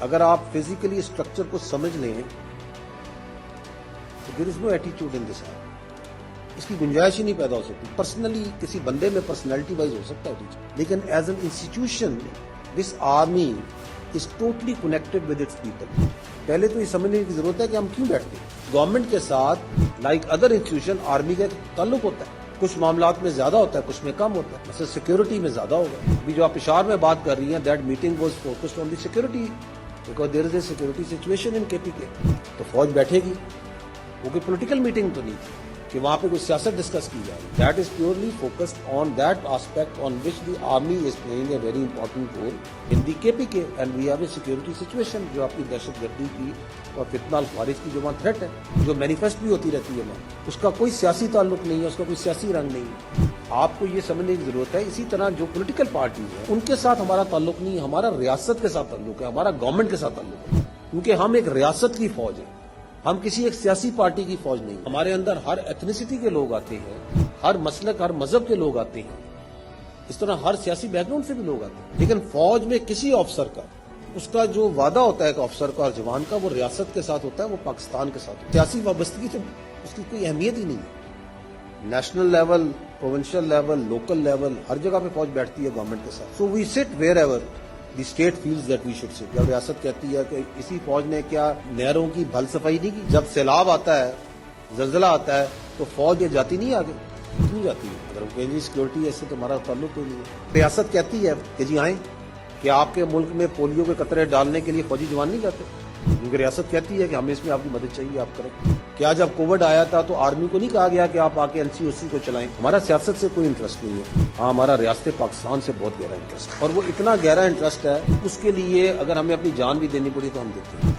اگر آپ physically structure کو سمجھ لیں تو دیر از نو ایٹیچیوڈ ان دس آرمی، اس کی گنجائش ہی نہیں پیدا ہو سکتی. پرسنلی کسی بندے میں پرسنالٹی وائز ہو سکتا ہے ٹیچر، لیکن as an institution this army is totally connected with its people. پہلے تو یہ سمجھنے کی ضرورت ہے کہ ہم کیوں بیٹھتے ہیں. گورنمنٹ کے ساتھ لائک ادر انسٹیٹیوشن آرمی کا تعلق ہوتا ہے، کچھ معاملات میں زیادہ ہوتا ہے، کچھ میں کم ہوتا ہے. مثلا سیکورٹی میں زیادہ ہوگا. ابھی جو آپ پشاور میں بات کر رہی ہیں، that meeting was focused on the security because there is a security situation in KPK. تو فوج بیٹھے گی، وہ کوئی پولیٹیکل میٹنگ تو نہیں تھی کہ وہاں پہ کوئی سیاست ڈسکس کی جائے. That is purely focused on that aspect on which the army is playing a very important role in the KPK and we have a security situation. جو آپ کی دہشت گردی کی اور فتنہ الخوارج کی جو وہاں تھریٹ ہے، جو مینیفیسٹ بھی ہوتی رہتی ہے وہاں، اس کا کوئی سیاسی تعلق نہیں ہے، اس کا کوئی سیاسی رنگ نہیں ہے. آپ کو یہ سمجھنے کی ضرورت ہے. اسی طرح جو پولیٹیکل پارٹیز ہیں ان کے ساتھ ہمارا تعلق نہیں ہے، ہمارا ریاست کے ساتھ تعلق ہے، ہمارا گورنمنٹ کے ساتھ تعلق ہے، کیونکہ ہم ایک ریاست کی فوج ہیں، ہم کسی ایک سیاسی پارٹی کی فوج نہیں. ہمارے اندر ہر ایتھنیسٹی کے لوگ آتے ہیں، ہر مسلک ہر مذہب کے لوگ آتے ہیں، اس طرح ہر سیاسی بیک گراؤنڈ سے بھی لوگ آتے ہیں. لیکن فوج میں کسی افسر کا، اس کا جو وعدہ ہوتا ہے ایک افسر کا اور جوان کا، وہ ریاست کے ساتھ ہوتا ہے، وہ پاکستان کے ساتھ ہوتا ہے. سیاسی وابستگی تو اس کی کوئی اہمیت ہی نہیں ہے. National level, provincial level, local level, ہر جگہ پہ فوج بیٹھتی ہے گورنمنٹ کے ساتھ. So we sit wherever the state feels that we should sit. جب ریاست کہتی ہے کہ اسی فوج نے کیا نہروں کی بھل صفائی نہیں کی؟ جب سیلاب آتا ہے، زلزلہ آتا ہے، تو فوج یہ جاتی نہیں آگے؟ کیوں جاتی ہے؟ اگر وہ کہیں سیکورٹی ایسے تو ہمارا تعلق کوئی نہیں ہے. ریاست کہتی ہے کہ جی آئیں، کہ آپ کے ملک میں پولیو کے قطرے ڈالنے کے لیے فوجی جوان نہیں جاتے؟ کیونکہ ریاست کہتی ہے کہ ہمیں اس میں آپ کی مدد چاہیے، آپ کریں. کیا جب کووڈ آیا تھا تو آرمی کو نہیں کہا گیا کہ آپ آ کے NCOC کو چلائیں؟ ہمارا سیاست سے کوئی انٹرسٹ نہیں ہے. ہاں، ہمارا ریاست پاکستان سے بہت گہرا انٹرسٹ ہے، اور وہ اتنا گہرا انٹرسٹ ہے اس کے لیے اگر ہمیں اپنی جان بھی دینی پڑی تو ہم دیتے ہیں.